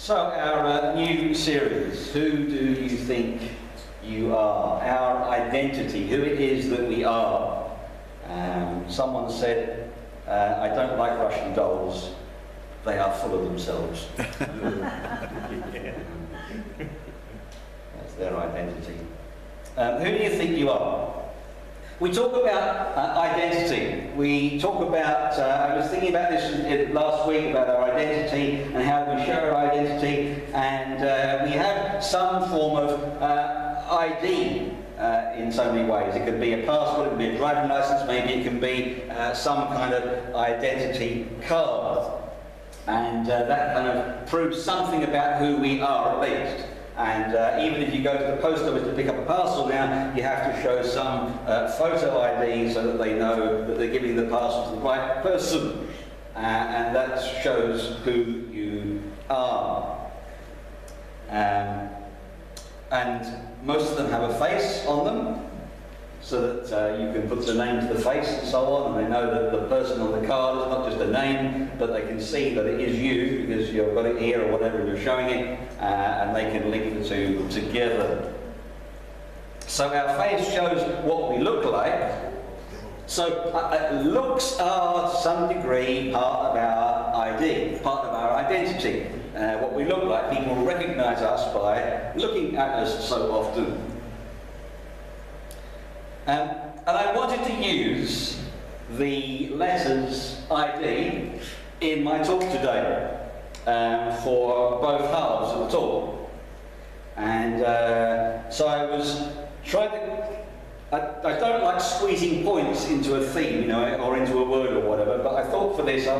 So, our new series, Who Do You Think You Are? Our identity, who it is that we are. Someone said, I don't like Russian dolls, they are full of themselves. That's their identity. Who do you think you are? We talk about identity. We talk about, I was thinking about this last week, about our identity and how we share our identity, and we have some form of ID in so many ways. It could be a passport, it could be a driving license, maybe it can be some kind of identity card. And that kind of proves something about who we are, at least. And even if you go to the post office to pick up a parcel now, you have to show some photo ID so that they know that they're giving the parcel to the right person. And that shows who you are. And most of them have a face on them, so that you can put the name to the face and so on, and they know that the person on the card is not just a name, but they can see that it is you because you've got it here or whatever and you're showing it, and they can link the two together. So our face shows what we look like. So looks are to some degree part of our ID, part of our identity. What we look like, people recognise us by looking at us so often. And I wanted to use the letters ID in my talk today for both halves of the talk. And so I was trying to... I don't like squeezing points into a theme, you know, or into a word or whatever, but I thought for this I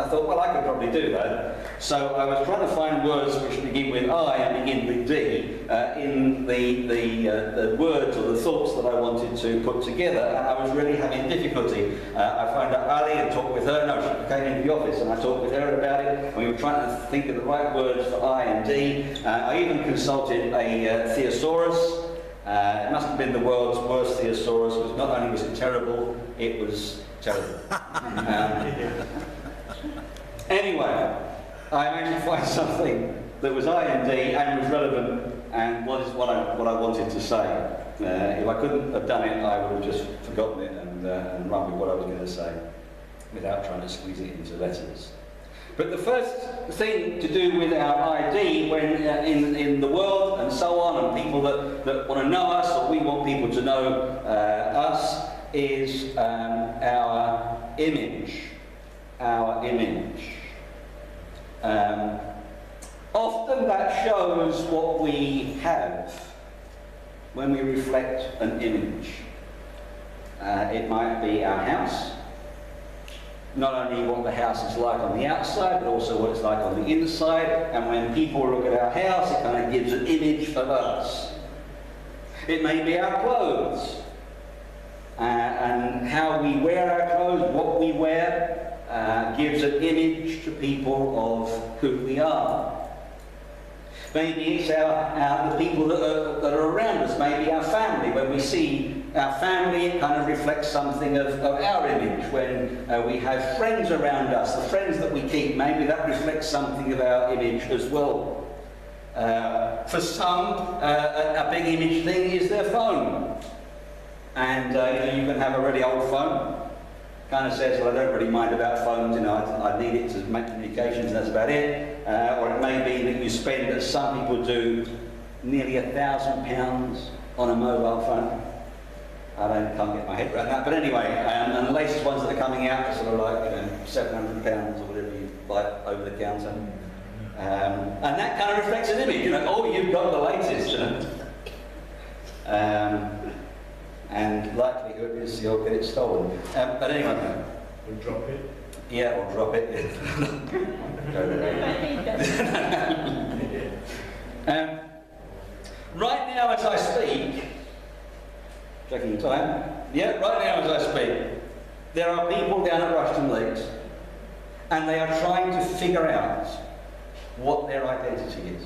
thought, well, I could probably do that. So I was trying to find words which begin with I and begin with D in the words or the thoughts that I wanted to put together, and I was really having difficulty. I found out Ali and talked with her. No, she came into the office and I talked with her about it, and we were trying to think of the right words for I and D. I even consulted a thesaurus. It must have been the world's worst thesaurus, because not only was it terrible, it was terrible. Anyway, I managed to find something that was I and D and was relevant and was what I wanted to say. If I couldn't have done it, I would have just forgotten it and run with what I was going to say without trying to squeeze it into letters. But the first thing to do with our ID when in the world and so on, and people that want to know us, or we want people to know us, is our image. Our image. Often that shows what we have when we reflect an image. It might be our house. Not only what the house is like on the outside, but also what it's like on the inside. And when people look at our house, it kind of gives an image of us. It may be our clothes, and how we wear our clothes, what we wear, gives an image to people of who we are. Maybe it's the people that are around us, maybe our family. When we see our family, it kind of reflects something of our image. When we have friends around us, the friends that we keep, maybe that reflects something of our image as well. For some, a big image thing is their phone. And you can have a really old phone. Kind of says, well, I don't really mind about phones, I need it to make communications, and that's about it. Or it may be that you spend, as some people do, nearly £1,000 on a mobile phone. I can't get my head around that, but anyway, and the latest ones that are coming out are sort of like, £700 or whatever you buy over the counter. And that kind of reflects an image, oh, you've got the latest, and likelihood is you'll get it stolen. But anyway. Or drop it. Yeah, or drop it. Right now as I speak, checking the time, yeah, right now as I speak, there are people down at Rushton Lakes, and they are trying to figure out what their identity is.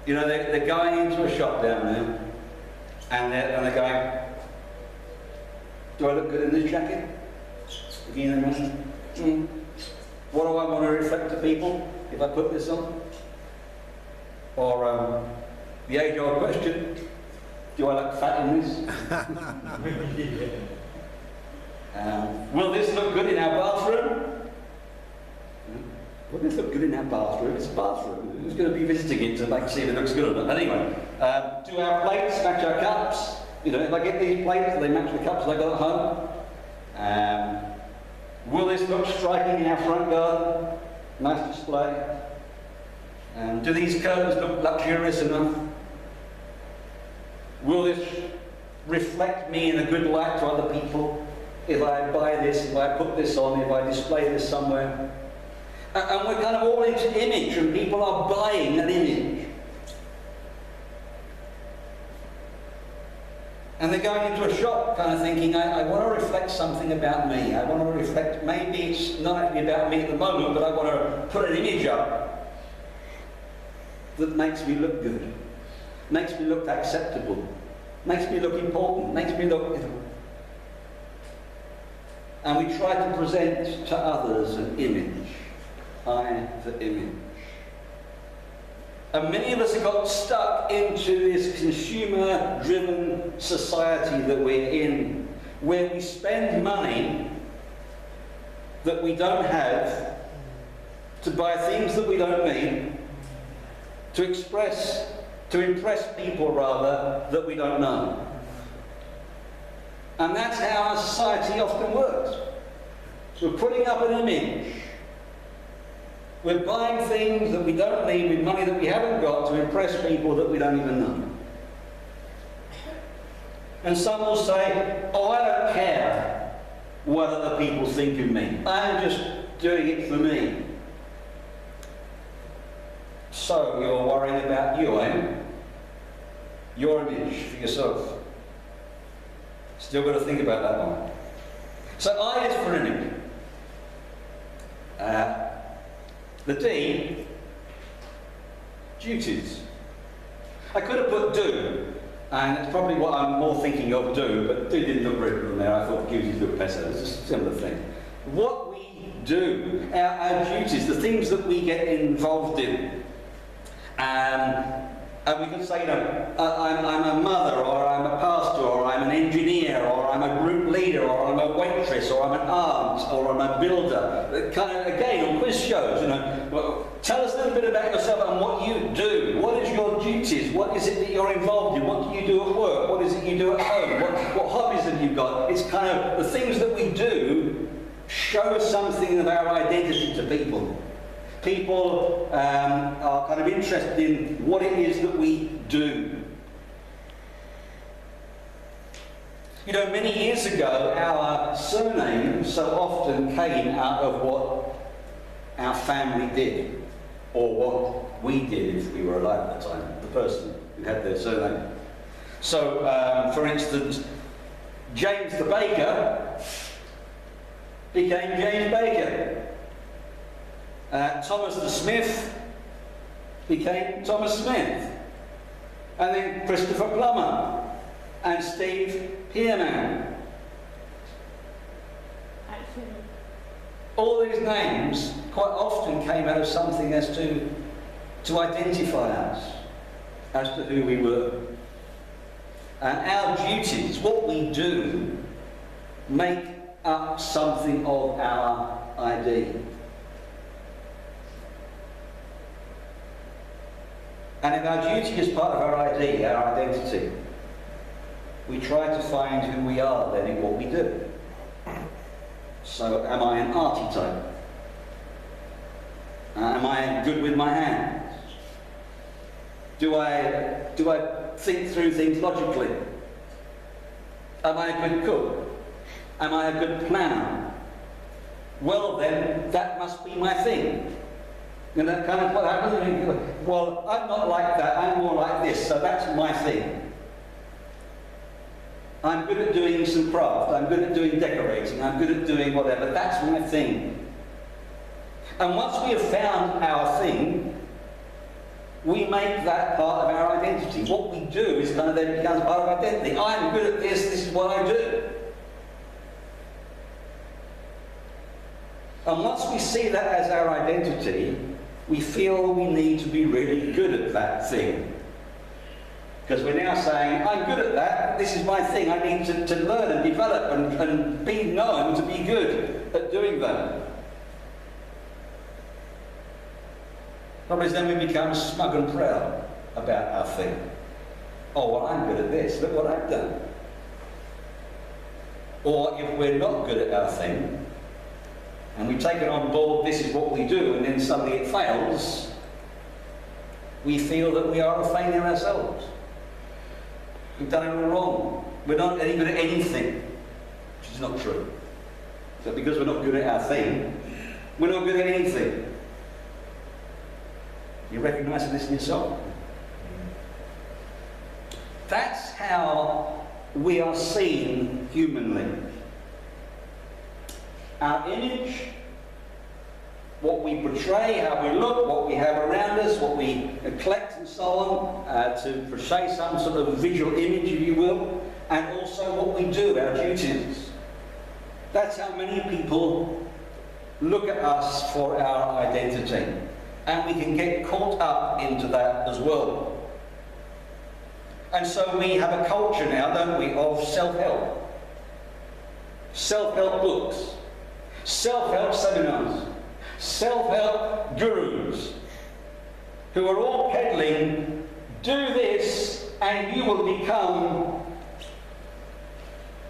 They're going into a shop down there, and they're going, do I look good in this jacket? If you know what I mean? What do I want to reflect to people? if I put this on? Or the age-old question, do I look fat in this? Will this look good in our bathroom? Will this look good in our bathroom? It's a bathroom. Who's going to be visiting it to see if it looks good or not? Anyway, do our plates match our cups? You know, if I get these plates, do they match the cups I got at home? Will this look striking in our front garden? Nice display. Do these curtains look luxurious enough? Will this reflect me in a good light to other people? If I buy this, if I put this on, if I display this somewhere? And we're kind of all into image, and people are buying an image. And they're going into a shop kind of thinking, I want to reflect something about me. I want to reflect, maybe it's not actually about me at the moment, but I want to put an image up that makes me look good, makes me look acceptable, makes me look important, makes me look... And we try to present to others an image. I, the image. And many of us have got stuck into this consumer-driven society that we're in, where we spend money that we don't have to buy things that we don't need, to impress people rather, that we don't know. And that's how our society often works. So we're putting up an image. We're buying things that we don't need with money that we haven't got to impress people that we don't even know. And some will say, oh, I don't care what other people think of me. I'm just doing it for me. So you're worrying about you, eh? Your image for yourself. Still got to think about that one. So I is for image. The D, duties. I could have put do, and it's probably what I'm more thinking of do, but do didn't look very good on there. I thought duties looked better. It's just a similar thing. What we do, our duties, the things that we get involved in. And we can say, you know, I'm a mother, or I'm a pastor, or I'm an engineer, or I'm a group leader, or I'm a waitress, or I'm an aunt, or I'm a builder. Kind of, again, on quiz shows, you know, well, tell us a little bit about yourself and what you do. What is your duties? What is it that you're involved in? What do you do at work? What is it you do at home? What hobbies have you got? It's kind of, the things that we do show something of our identity to people. People are kind of interested in what it is that we do. You know, many years ago, our surname so often came out of what our family did, or what we did if we were alive at the time, the person who had their surname. So, for instance, James the baker became James Baker. Thomas the Smith became Thomas Smith. And then Christopher Plummer and Steve Pearman. All these names quite often came out of something as to identify us as to who we were. And our duties, what we do, make up something of our ID. And if our duty is part of our ID, our identity, we try to find who we are then in what we do. So, am I an arty type? Am I good with my hands? Do I think through things logically? Am I a good cook? Am I a good planner? Well then, that must be my thing. And that kind of what happens. Well, I'm not like that, I'm more like this, so that's my thing. I'm good at doing some craft, I'm good at doing decorating, I'm good at doing whatever, that's my thing. And once we have found our thing, we make that part of our identity. What we do is kind of then becomes part of our identity. I'm good at this, this is what I do. And once we see that as our identity, we feel we need to be really good at that thing. Because we're now saying, I'm good at that, this is my thing, I need to learn and develop and be known to be good at doing that. Problem is then we become smug and proud about our thing. Oh, well, I'm good at this, look what I've done. Or if we're not good at our thing, and we take it on board, this is what we do, and then suddenly it fails, we feel that we are a failure ourselves. We've done it all wrong. We're not any good at anything, which is not true. So because we're not good at our thing, we're not good at anything. You recognise this in yourself? That's how we are seen humanly. Our image, what we portray, how we look, what we have around us, what we collect and so on, to portray some sort of visual image, if you will, and also what we do, our duties. That's how many people look at us for our identity. And we can get caught up into that as well. And so we have a culture now, don't we, of self-help. Self-help books, self-help seminars, self-help gurus, who are all peddling, do this and you will become.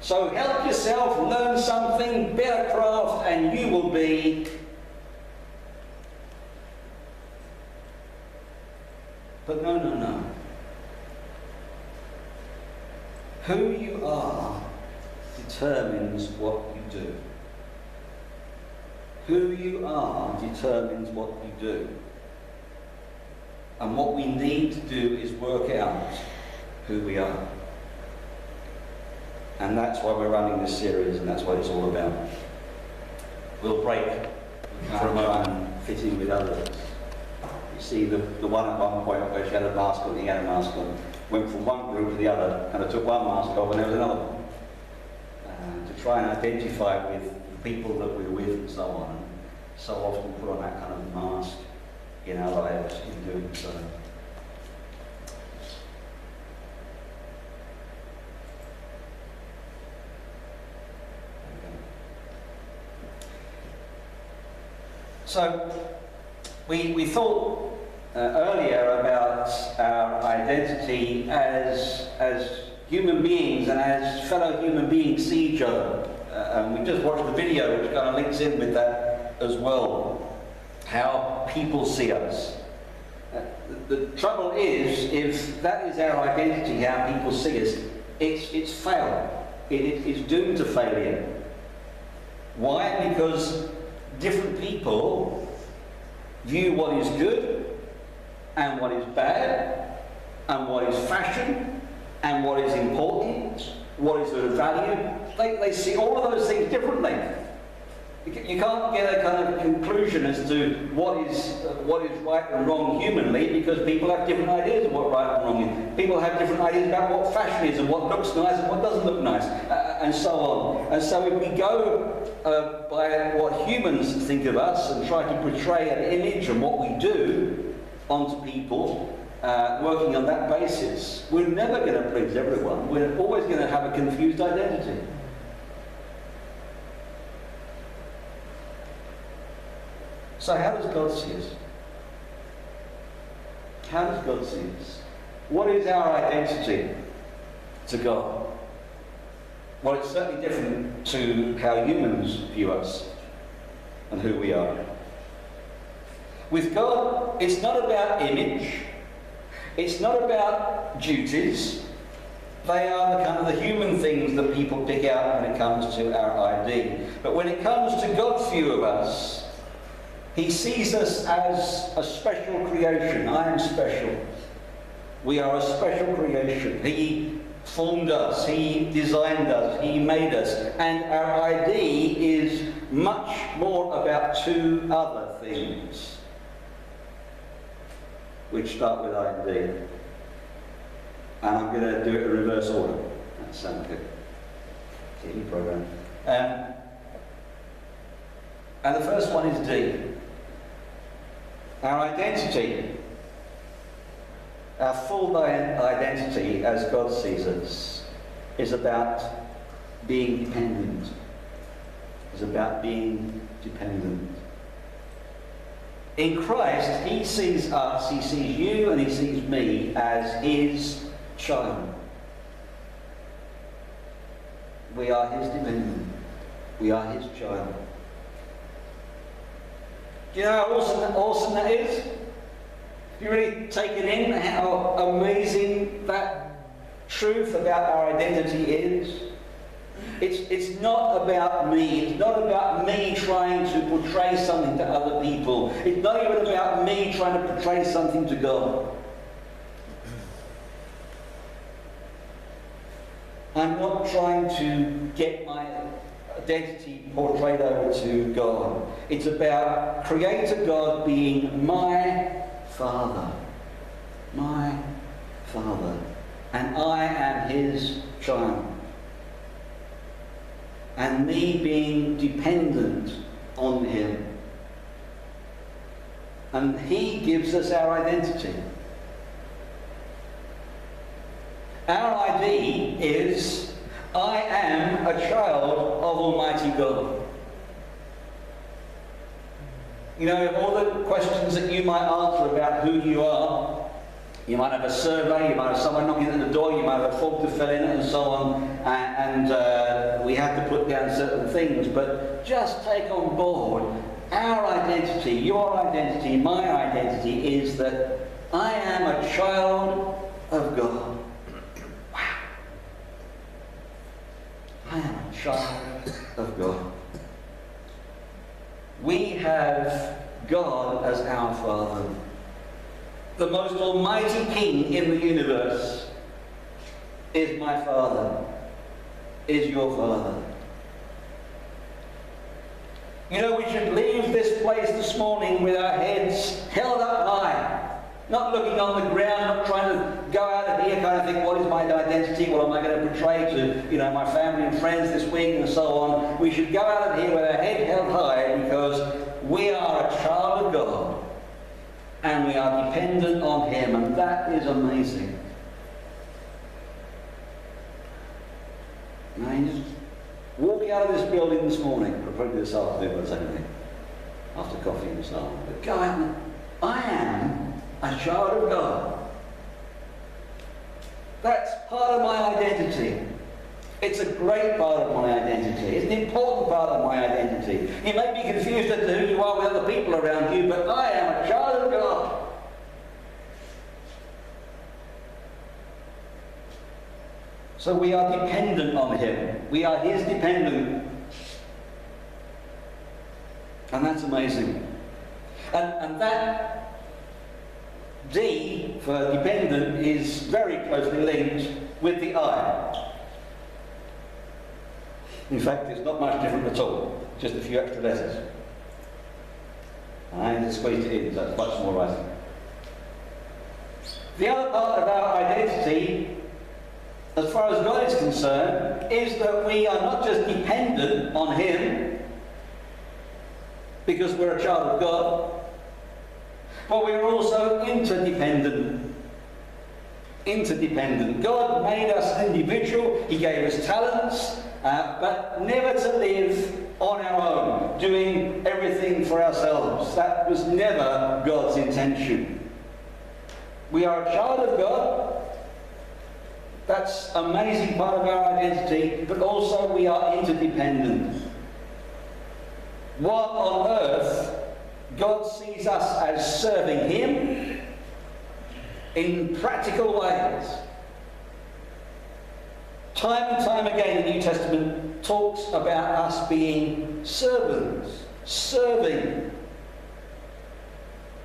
So help yourself, learn something, be a craft, and you will be. But no, no, no. Who you are determines what you do. Who you are determines what you do. And what we need to do is work out who we are. And that's why we're running this series, and that's what it's all about. We'll break for a moment and fit in with others. You see, the one at one point where she had a mask on, he had a mask on, went from one group to the other, and I took one mask off and there was another one. To try and identify with the people that we're with and so on. And so often put on that kind of mask in our lives in doing so. So, we thought earlier about our identity as human beings and as fellow human beings see each other. And we just watched the video which kind of links in with that as well. How people see us. The trouble is, if that is our identity, how people see us, it's failure. It is doomed to failure. Why? Because different people view what is good and what is bad and what is fashion and what is important, what is of value. They see all of those things differently. You can't get a kind of conclusion as to what is right and wrong humanly, because people have different ideas of what right and wrong is. People have different ideas about what fashion is and what looks nice and what doesn't look nice, and so on. And so if we go by what humans think of us and try to portray an image and what we do onto people, working on that basis, we're never going to please everyone. We're always going to have a confused identity. So how does God see us? How does God see us? What is our identity to God? Well, it's certainly different to how humans view us and who we are. With God, it's not about image. It's not about duties. They are the kind of the human things that people pick out when it comes to our ID. But when it comes to God's view of us, He sees us as a special creation. I am special. We are a special creation. He formed us. He designed us. He made us. And our ID is much more about two other things, which start with ID. And I'm going to do it in reverse order. That sounds good. TV program. And the first one is D. Our identity, our full identity as God sees us, is about being dependent. Is about being dependent. In Christ, he sees us, he sees you and he sees me as his child. We are his dependent. We are his child. Do you know how awesome that is? You really take it in how amazing that truth about our identity is? It's not about me. It's not about me trying to portray something to other people. It's not even about me trying to portray something to God. I'm not trying to get my identity portrayed over to God. It's about Creator God being my Father. My Father. And I am his child. And me being dependent on him. And he gives us our identity. Our ID is, I am a child of Almighty God. You know, all the questions that you might answer about who you are, you might have a survey, you might have someone knocking at the door, you might have a form to fill in and so on, and we have to put down certain things, but just take on board our identity, your identity, my identity is that I am a child of God. I am a child of God. We have God as our Father. The most almighty King in the universe is my Father, is your Father. You know, we should leave this place this morning with our heads held up high. Not looking on the ground, not trying to go out of here kind of think, what is my identity? What am I going to portray to, you know, my family and friends this week and so on. We should go out of here with our head held high because we are a child of God and we are dependent on him, and that is amazing. Now you just walk out of this building this morning, or probably this afternoon or something, after coffee and so on. But go out and I am a child of God. That's part of my identity. It's a great part of my identity. It's an important part of my identity. You may be confused as to who you are with other people around you, but I am a child of God. So we are dependent on him. We are his dependent. And that's amazing. And that D for dependent is very closely linked with the I. In fact, it's not much different at all, just a few extra letters. I just squeezed it in, so it's much more writing. The other part of our identity, as far as God is concerned, is that we are not just dependent on him because we're a child of God, but we're also interdependent. Interdependent. God made us an individual, he gave us talents, but never to live on our own, doing everything for ourselves. That was never God's intention. We are a child of God. That's an amazing part of our identity, but also we are interdependent. While on earth, God sees us as serving him in practical ways. Time and time again, the New Testament talks about us being servants, serving.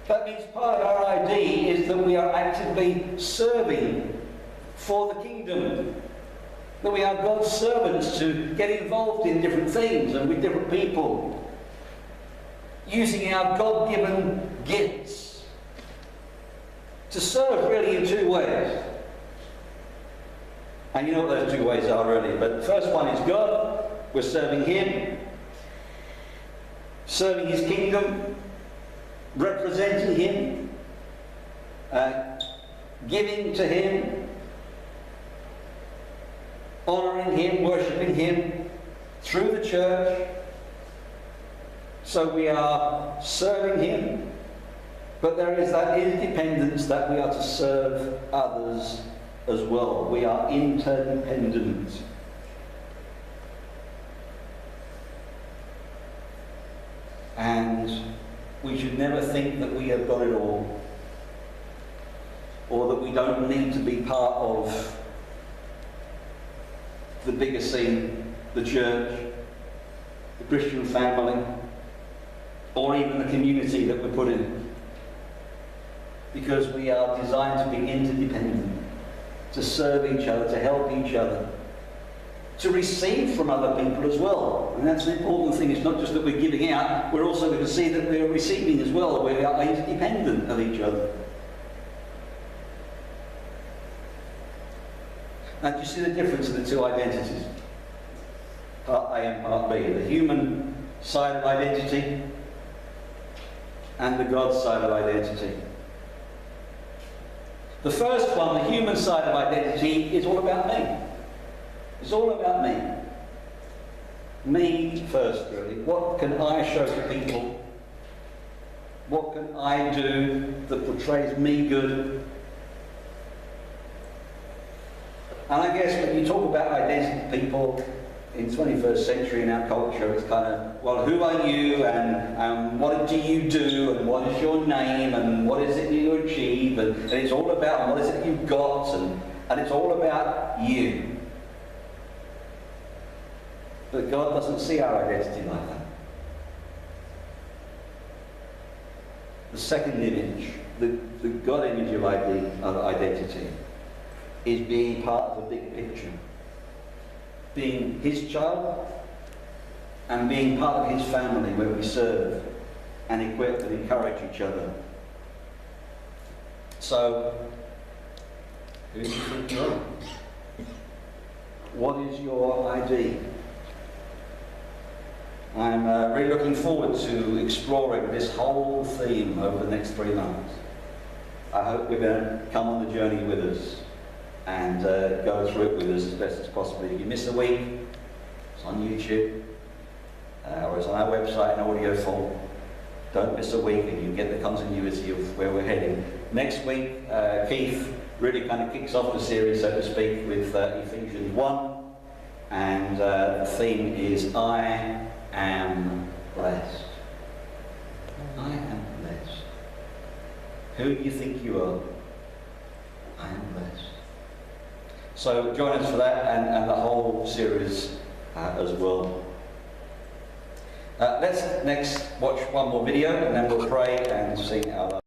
That means part of our ID is that we are actively serving for the kingdom. That we are God's servants to get involved in different things and with different people. Using our God-given gifts to serve really in two ways. And you know what those two ways are really. But the first one is God. We're serving him. Serving his kingdom. representing him, giving to him, honouring him, worshipping him through the church. So we are serving him, but there is that independence that we are to serve others as well. We are interdependent. And we should never think that we have got it all, or that we don't need to be part of the bigger scene, the church, the Christian family, or even the community that we're put in. Because we are designed to be interdependent, to serve each other, to help each other, to receive from other people as well. And that's an important thing. It's not just that we're giving out, we're also going to see that we're receiving as well. We are interdependent of each other. Now, do you see the difference in the two identities? Part A and Part B. The human side of identity and the God side of identity. The first one, the human side of identity, is all about me. It's all about me. Me first, really. What can I show to people? What can I do that portrays me good? And I guess when you talk about identity, people in 21st century in our culture, it's kind of, well, who are you, and what do you do, and what is your name, and what is it you achieve, and it's all about what is it you've got, and it's all about you. But God doesn't see our identity like that. The second image, the God image of identity, is being part of a big picture. Being his child and being part of his family where we serve and equip and encourage each other. So, who do you think you are? What is your ID? I'm really looking forward to exploring this whole theme over the next 3 months. I hope we're going to come on the journey with us and go through it with us as best as possible. If you miss a week, it's on YouTube, or it's on our website in audio form. Don't miss a week, and you get the continuity of where we're heading. Next week, Keith really kind of kicks off the series, so to speak, with Ephesians 1, and the theme is I am blessed. I am blessed. Who do you think you are? I am blessed. So join us for that and the whole series as well. Let's next watch one more video, and then we'll pray and sing our last.